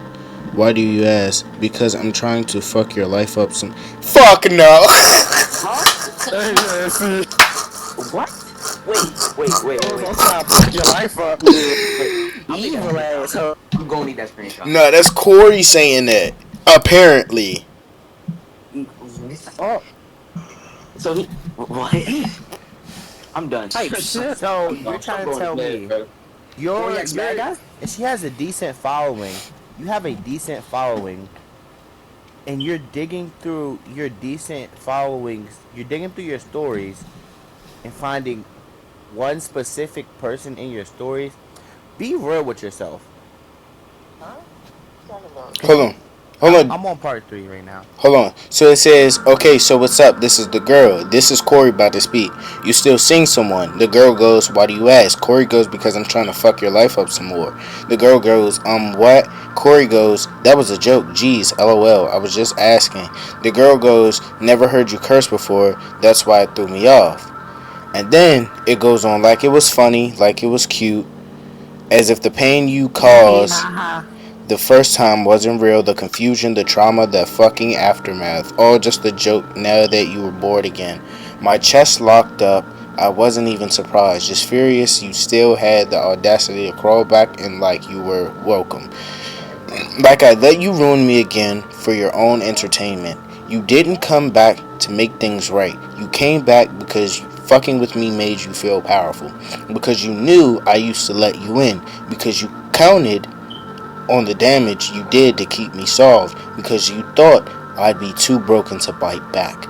Why do you ask? Because I'm trying to fuck your life up some... Fuck no! What? Wait. I'm trying to fuck your life up. Evil asshole. I'm gonna need that screenshot. No, that's Corey saying that. Apparently. Oh, So he... What? I'm done. type shit. So you're trying to tell me you're bad guy? and she has a decent following. You have a decent following, and you're digging through your decent followings. You're digging through your stories and finding one specific person in your stories. Be real with yourself. Hold on. I'm on part 3 right now. Hold on. So it says, okay, so what's up? This is the girl. This is Corey about to speak. You still seeing someone? The girl goes, why do you ask? Corey goes, because I'm trying to fuck your life up some more. The girl goes, what? Corey goes, that was a joke. Jeez, LOL. I was just asking. The girl goes, never heard you curse before. That's why it threw me off. And then it goes on like it was funny, like it was cute, as if the pain you caused the first time wasn't real, the confusion, the trauma, the fucking aftermath, all just a joke now that you were bored again. My chest locked up. I wasn't even surprised, just furious you still had the audacity to crawl back and like you were welcome. Like I let you ruin me again for your own entertainment. You didn't come back to make things right. You came back because fucking with me made you feel powerful. Because you knew I used to let you in. Because you counted on the damage you did to keep me soft. Because you thought I'd be too broken to bite back.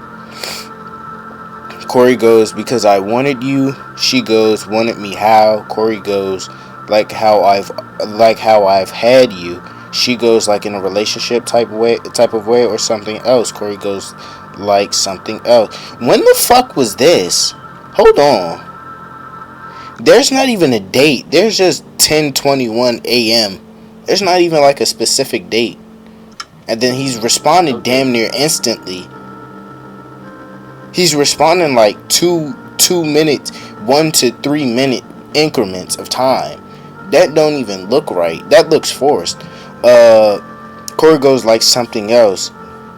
Corey goes, because I wanted you. She goes, wanted me how? Corey goes, like how I've had you. She goes, like in a relationship type of way or something else. Corey goes, like something else. When the fuck was this? Hold on. There's not even a date. There's just 10:21 a.m. There's not even like a specific date. And then he's responded damn near instantly. He's responding like 2 minutes, 1 to 3 minute increments of time. That don't even look right. That looks forced. Corey goes, like something else.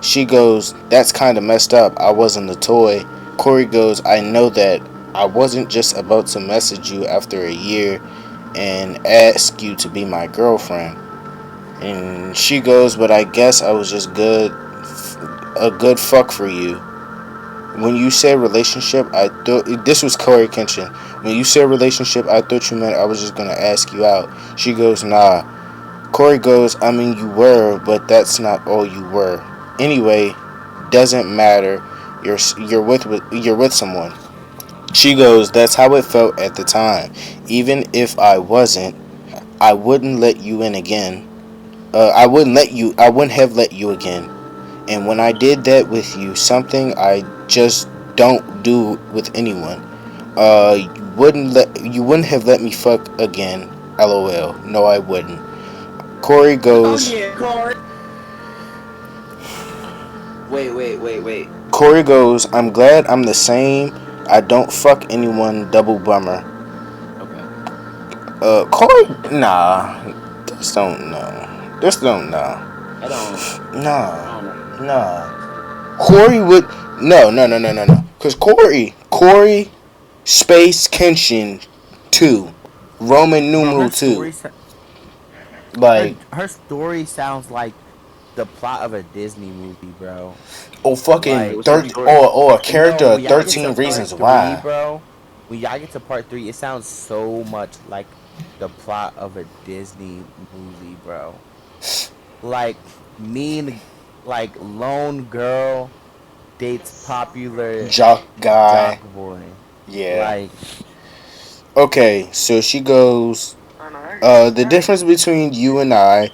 She goes, that's kind of messed up. I wasn't a toy. Corey goes, I know that. I wasn't just about to message you after a year and ask you to be my girlfriend. And she goes, but I guess I was just a good fuck for you. When you said relationship, I thought... This was coryxkenshin. When you said relationship, I thought you meant I was just going to ask you out. She goes, nah. Corey goes, I mean, you were, but that's not all you were. Anyway, doesn't matter. you're with someone. She goes, that's how it felt at the time. Even if I wasn't, I wouldn't let you in again. I wouldn't have let you again. And when I did that with you, something I just don't do with anyone. You wouldn't have let me fuck again. LOL. No, I wouldn't. Corey Oh goes. yeah, Corey. Wait. Corey goes. I'm glad I'm the same. I don't fuck anyone. Double bummer. Okay. Corey. Nah. Just don't know. Just don't know. I don't know. Nah. Corey would. No. Cause Corey space Kenshin 2. Roman Bro, numeral 2. Like, her story sounds like the plot of a Disney movie, bro. fucking Like, 30 or a character no, of when y'all get to 13 Reasons part Why. 3, bro. When y'all get to part 3, it sounds so much like the plot of a Disney movie, bro. Like like lone girl dates popular Jock guy. jock boy. Yeah. Like, Okay, so she goes, the difference between you and I,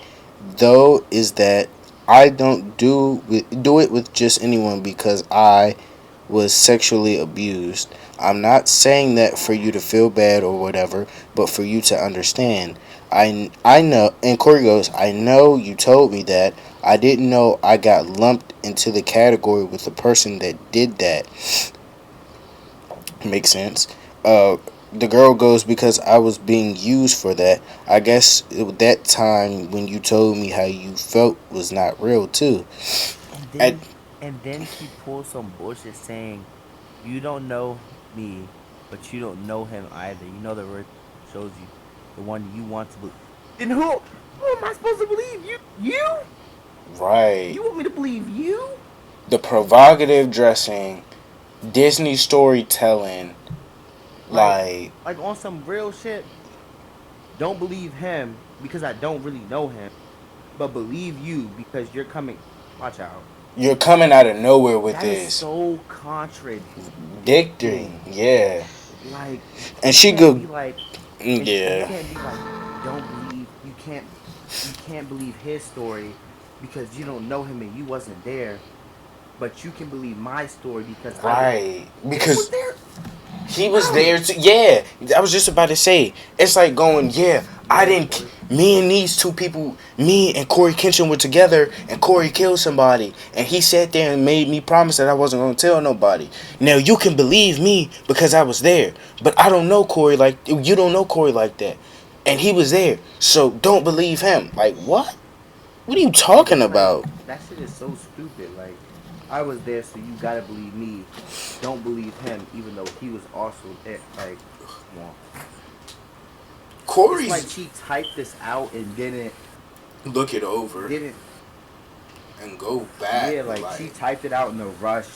though, is that I don't do it with just anyone because I was sexually abused. I'm not saying that for you to feel bad or whatever, but for you to understand. I know, and Corey goes, I know you told me that. I didn't know I got lumped into the category with the person that did that. Makes sense. The girl goes, because I was being used for that. I guess that time when you told me how you felt was not real too. At, and then she pulls some bullshit saying, "You don't know me, but you don't know him either. You know the word shows you the one you want to believe." Then who am I supposed to believe? You? right. You want me to believe you? The provocative dressing, Disney storytelling, like on some real shit. Don't believe him because I don't really know him, but believe you because you're coming. Watch out. you're coming out of nowhere with That is this. so contradicting. Yeah. Like, And you she can't go, be like, and you yeah. can't be like, don't believe. You can't believe his story because you don't know him and you wasn't there. But you can believe my story because Right. I Because was there. he was there too. Yeah, I was just about to say. It's like going, I didn't. Me and these two people, me and Corey Kenshin were together, and Corey killed somebody, and he sat there and made me promise that I wasn't gonna tell nobody. Now you can believe me because I was there, but I don't know Corey like you don't know Corey like that, and he was there, so don't believe him. Like what? What are you talking about? That shit is so stupid. Like, I was there, so you gotta believe me. Don't believe him, even though he was also there. Like, come on. Corey's It's like she typed this out and didn't look it over didn't. and go back. Yeah, like she typed it out in a rush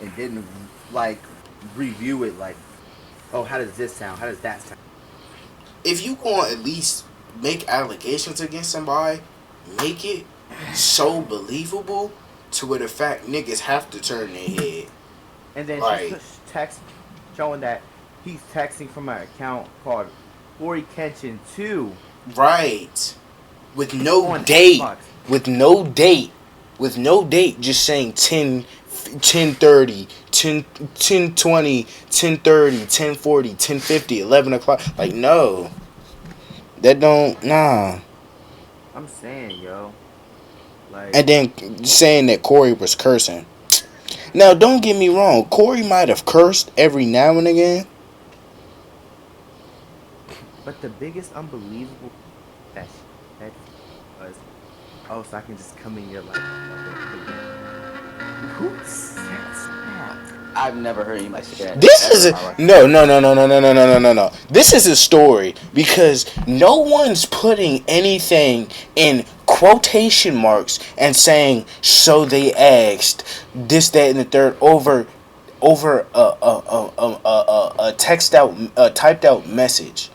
and didn't like review it. Like, oh, how does this sound? How does that sound? If you gonna at least make allegations against somebody, make it so believable to where the fact niggas have to turn their head. And then Right. she pushed text showing that he's texting from an account called coryxkenshin.We. Right. With no On date. Xbox. With no date. With no date. Just saying 10:30, 10:20, 10:30, 10:40, 10:50, 11 o'clock. Like, no. That don't, nah. I'm saying, yo. Like, And then saying that Corey was cursing. Now, don't get me wrong. Corey might have cursed every now and again. but the biggest unbelievable that was, oh, so I can just come in your life. Who says that? I've never heard anybody say that. This is no. This is a story because no one's putting anything in quotation marks and saying so they asked this, that, and the third over a typed out message.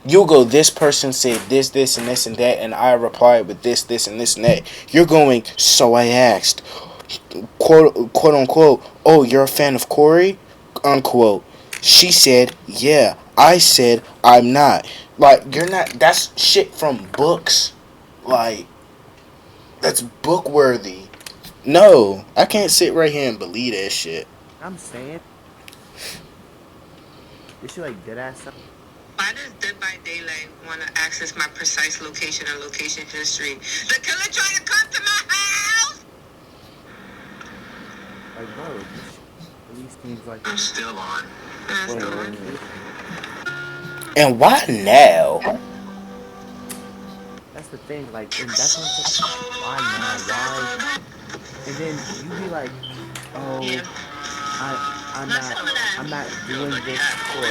You'll go, this person said this, and this, and that, and I replied with this, and this, and that. You're going, so I asked. quote unquote, oh, you're a fan of Corey, unquote. She said, yeah. I said, I'm not. Like, you're not. That's shit from books. Like, that's book worthy. No, I can't sit right here and believe that shit. I'm saying this shit like dead ass. Why does Dead by Daylight want to access my precise location or location history? The killer trying to come to my house? Like, bro, this shit at least seems like. I'm still on. And why now? That's the thing, like, and that's what I'm saying. Why now? Why? And then you be like, oh, I'm not doing this for.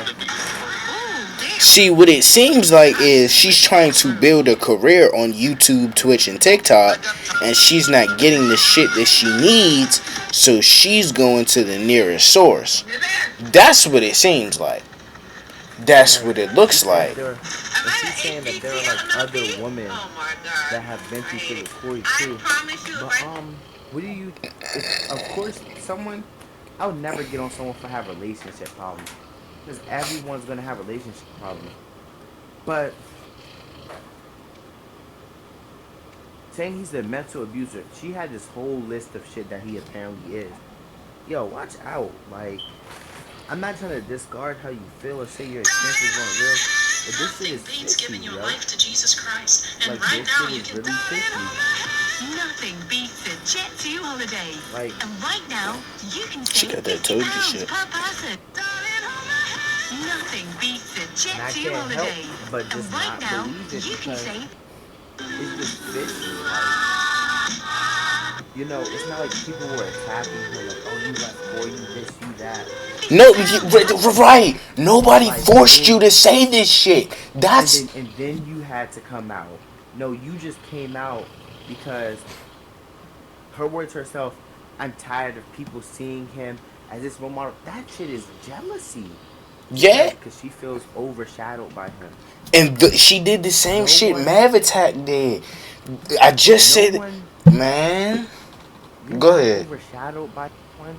See, what it seems like is she's trying to build a career on YouTube, Twitch, and TikTok, and she's not getting the shit that she needs, so she's going to the nearest source. That's what it seems like. That's what it looks like. And she's saying that there are like other women that have been through the Corey too. But what do you? If, of course, someone. I would never get on someone for have relationship problems, because everyone's gonna have relationship problems. But saying he's a mental abuser, she had this whole list of shit that he apparently is. Yo, watch out. Like, I'm not trying to discard how you feel or say your experiences weren't real, but this shit is fishy, giving your yo. life to Jesus Christ, and Like, right this now shit you is can. really fishy. Nothing beats a Jet 2 holiday. Like, And right now, you can She save got that £50 Toby shit. per person. Nothing beats a and I Jet 2 can't help holiday. but And just right not now, believe it you can because save. it's just fishy. Like, you know, it's not like people were attacking her like, oh, you left for you this, you that. No, right. Nobody Like, forced you to say this shit. That's and then you had to come out. No, you just came out because her words herself, I'm tired of people seeing him as this role model. That shit is jealousy. yeah. Because she feels overshadowed by him. And she did the same No shit one- Mav Attack did. I just No said, one, man. you're Go not ahead. overshadowed by one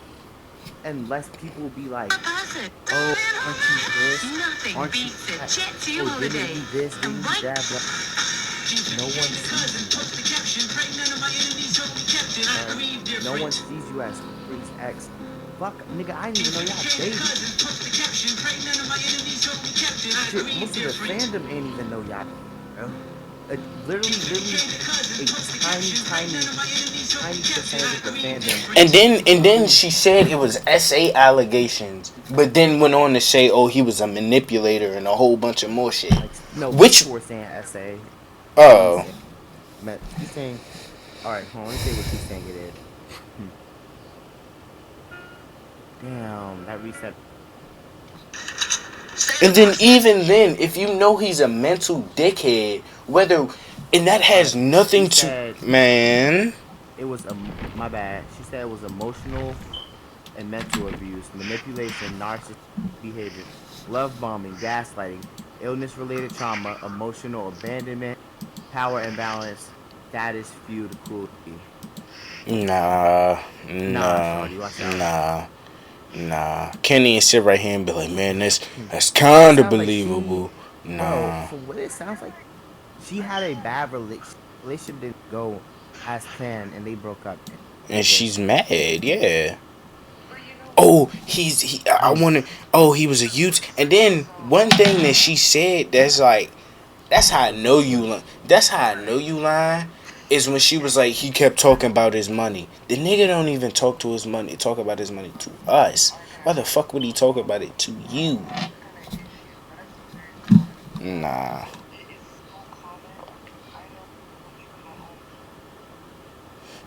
unless people be like, Person. oh, aren't you this? Nothing Aren't you beats a that? Jet 2 Oh, holiday. didn't you this? Didn't And you right that? But no one sees you. No one sees you as Corey's ex. Fuck, nigga, I didn't even know y'all dated. Shit, most of the fandom ain't even know y'all. Bro. Literally, a tiny percentage of the fandom. And then she said it was SA allegations, but then went on to say, oh, he was a manipulator and a whole bunch of more shit. Like, no, Which people were saying SA. oh, She's saying, alright, hold on, let me say what she's saying it is. Damn, that reset. and then even then, if you know he's a mental dickhead, whether and that has nothing to said- man. It was my bad. She said it was emotional and mental abuse, manipulation, narcissistic behavior, love bombing, gaslighting, illness-related trauma, emotional abandonment, power imbalance, status feud, cruelty. Nah, shorty, watch out. nah. Can't even sit right here and be like, man, that's kind of Sounds like she- believable. Nah. Bro, for what it sounds like, she had a bad relationship didn't go as planned, and they broke up. And she's mad, yeah. Oh, I want to. Oh, he was a youth. And then one thing that she said that's like, that's how I know you. That's how I know you lying. Is when she was like, he kept talking about his money. The nigga don't even talk about his money to us. Why the fuck would he talk about it to you? Nah.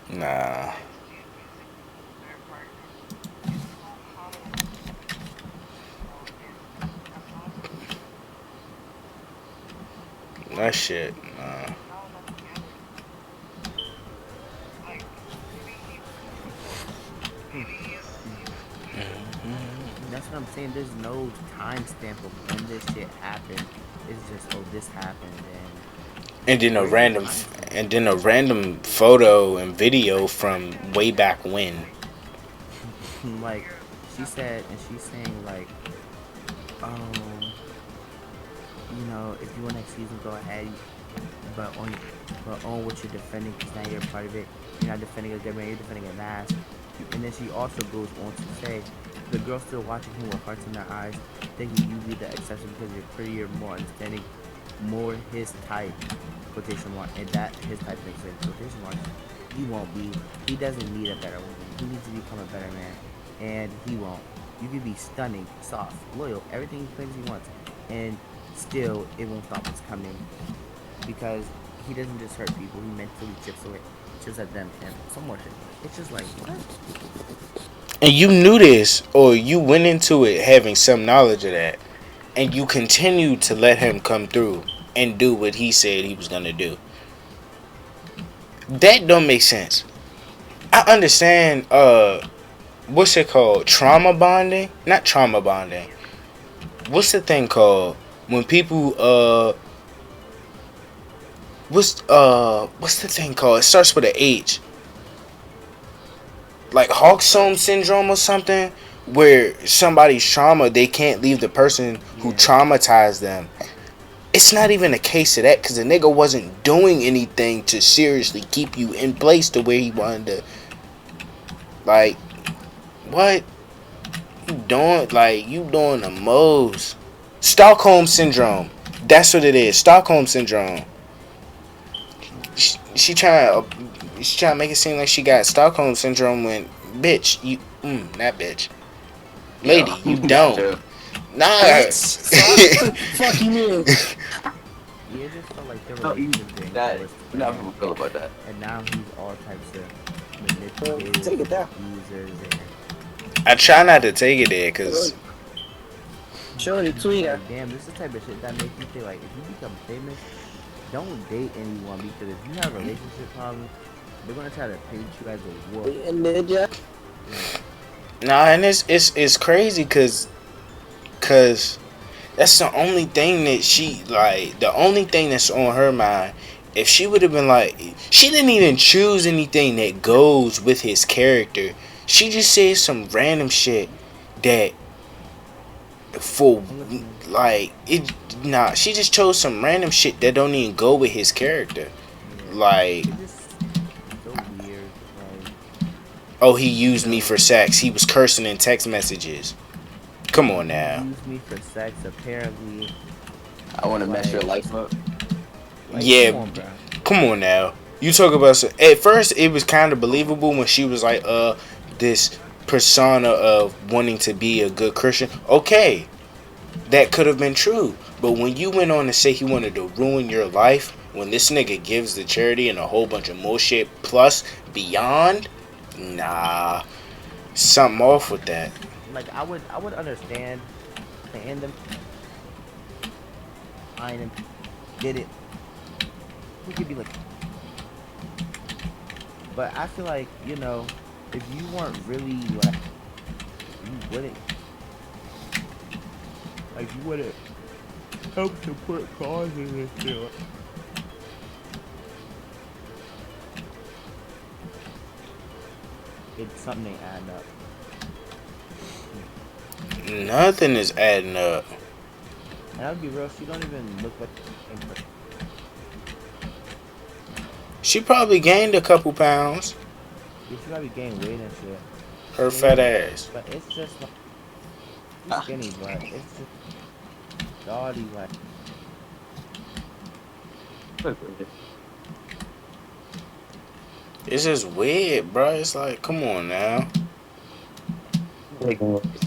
Nah. That shit, nah. That's what I'm saying. There's no timestamp of when this shit happened. It's just, oh, this happened, And then a Where's random, the timestamp? and then a random photo and video from way back when. Like she said, and she's saying like, um, you know, if you want next season, go ahead. But on what you're defending, because now you're part of it. You're not defending a good man, you're defending a mask. And then she also goes on to say, the girls still watching him with hearts in their eyes, thinking you be the exception because you're prettier, more understanding, more his type, quotation mark, and that his type makes sense, quotation marks. He won't be. He doesn't need a better woman. He needs to become a better man, and he won't. You can be stunning, soft, loyal, everything he claims he wants, and still it won't stop what's coming, because he doesn't just hurt people. He mentally chips at them, and some more shit. It's just like what? And you knew this, or you went into it having some knowledge of that, and you continued to let him come through and do what he said he was gonna do. That don't make sense. I understand. What's it called? Trauma bonding? Not trauma bonding. What's the thing called when people what's the thing called? It starts with an H. Like Hawksome syndrome or something, where somebody's trauma, they can't leave the person who traumatized them. It's not even a case of that, because the nigga wasn't doing anything to seriously keep you in place to where he wanted to. Like, what? You doing? Like, you doing the most. Stockholm syndrome. That's what it is. Stockholm syndrome. She trying to make it seem like she got Stockholm syndrome when, bitch, you, not bitch. Lady, you don't. Nah. Fuck you mean? Yeah, it just felt like there were things That, you know how people feel about that. and now he's all types of manipulative Take it down. users and I try not to take it there, because Show the tweeter. like, damn, this is the type of shit that makes you feel like if you become famous, don't date anyone, because if you have relationship problems, they're gonna try to paint you as a wolf. And ninja. nah, and it's crazy, because that's the only thing that she, like, the only thing that's on her mind. If she would have been like, she didn't even choose anything that goes with his character. She just said some random shit that for, like, it, nah, she just chose some random shit that don't even go with his character. Like, It's just so weird. Like, oh, he used me for sex. He was cursing in text messages. Come on now. use me for sex, apparently. I want to mess your life up. Like, Yeah. come on, bro. Come on now. You talk about at first it was kind of believable when she was like, this persona of wanting to be a good Christian. Okay, that could have been true. But when you went on to say he wanted to ruin your life, when this nigga gives the charity and a whole bunch of more shit plus beyond, nah, something off with that. Like, I would understand paying them. I did it. We could be like, but I feel like, you know, if you weren't really like, you wouldn't help support causes and shit. It's something they add up. Nothing is adding up. And I'll be real, she don't even look like She probably gained a couple pounds. she probably gained weight and shit. Her fat ass. But it's just like she's skinny, but it's just gaudy like It's just weird, bro. It's like, come on now.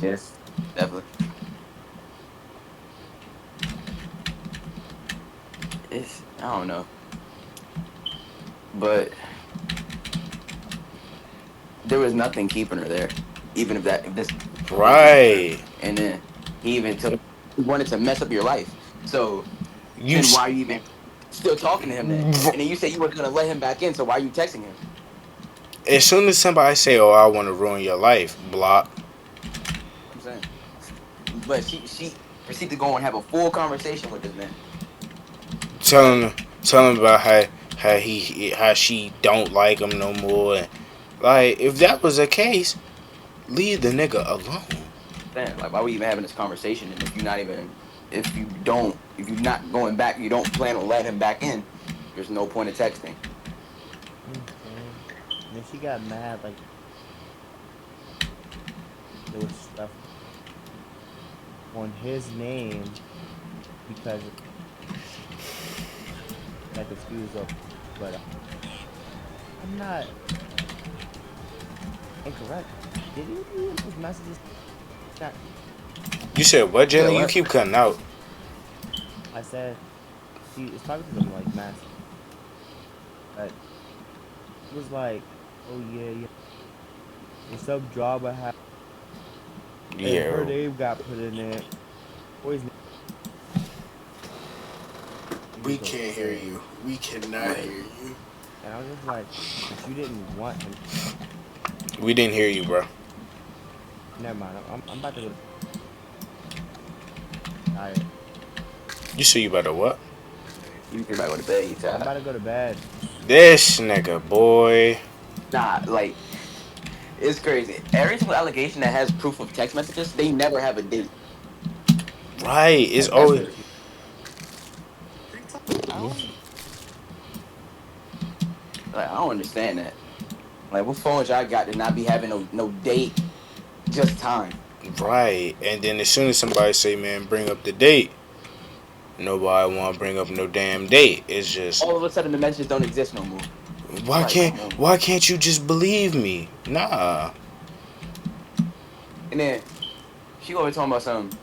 Yes, definitely. I don't know, but there was nothing keeping her there, even if this Right. and then he wanted to mess up your life. So You then why are you even still talking to him then? And then you say you weren't gonna let him back in, so why are you texting him? as soon as somebody say, "Oh, I want to ruin your life," block. I'm saying, but she proceeded to go and have a full conversation with this man. Tell him about how how she don't like him no more. And, like, if that was the case, leave the nigga alone. Then, like, why are we even having this conversation? And if you're not going back, you don't plan on letting him back in, there's no point of texting. And then she got mad, like, there was stuff on his name because that confused up, but I'm not incorrect. Did you use those messages? You said what, Jalen? You keep cutting out. I said, see, it's probably because I'm like massive. But it was like, oh yeah, what's up, job I have? Yeah. And her name got put in there. Boy's name. We can't hear you. We cannot hear you. And I was just like, but you didn't want him. We didn't hear you, bro. Never mind. I'm about to go. Alright. You say you about to what? You think about go to bed, you I'm about to go to bed. This nigga, boy. Nah, like, it's crazy. Every single allegation that has proof of text messages, they never have a date. Right. It's always. Like, I don't understand that. Like, what phones y'all got to not be having no date, just time? Right. And then as soon as somebody say, man, bring up the date, nobody want to bring up no damn date. It's just. All of a sudden, the messages don't exist no more. Why can't you just believe me? Nah. And then she over talking about something.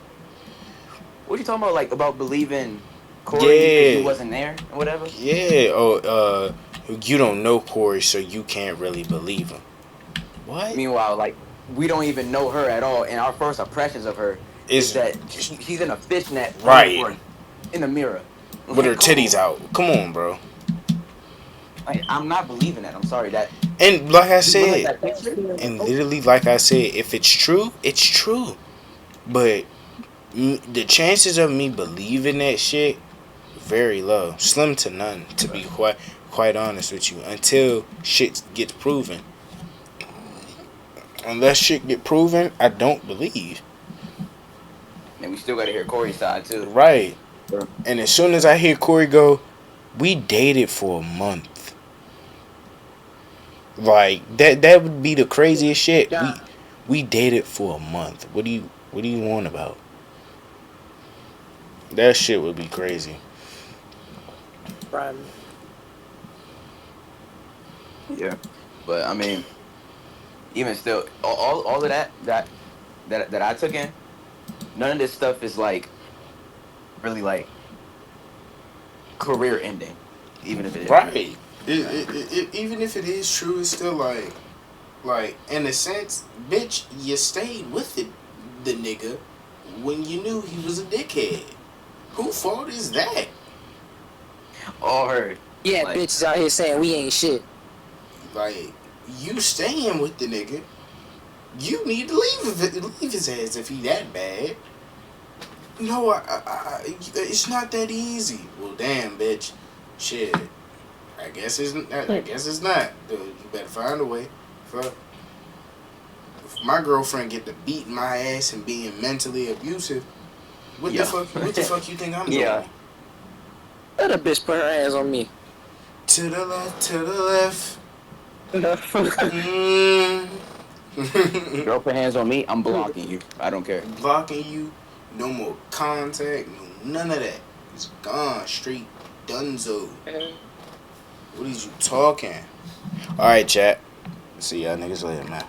What you talking about? Like about believing Corey because he wasn't there or whatever? Yeah. Oh, you don't know Corey, so you can't really believe him. What? Meanwhile, like, we don't even know her at all, and our first impressions of her is that she's in a fishnet, right, in the mirror with her titties out. Come on, bro. Like, I'm not believing that. I'm sorry that. And like I said, and literally like I said, if it's true, it's true. But the chances of me believing that shit very low, slim to none, to be quite honest with you, until shit gets proven. Unless shit get proven, I don't believe. And we still gotta hear Corey's side too. Right. And as soon as I hear Corey go, we dated for a month. Like that would be the craziest shit. Yeah. We dated for a month. What do you want about? That shit would be crazy. Right. Yeah. But I mean, even still, all of that I took in, none of this stuff is like really like career ending, even if it is. Right. Even if it is true, it's still like in a sense, bitch, you stayed with the nigga when you knew he was a dickhead. Who fault is that? All heard. Yeah, like, bitches out here saying we ain't shit. Like, you staying with the nigga, you need to leave his ass if he that bad. No, it's not that easy. Well, damn, bitch. Shit. I guess it's not. Dude, you better find a way. If my girlfriend get to beating my ass and being mentally abusive, what the fuck you think I'm doing? Yeah. Let a bitch put her hands on me. To the left. Girl, put hands on me, I'm blocking you. I don't care. Blocking you. No more contact. No, none of that. It's gone. Straight dunzo. What is you talking? Alright, chat. See y'all niggas later, man.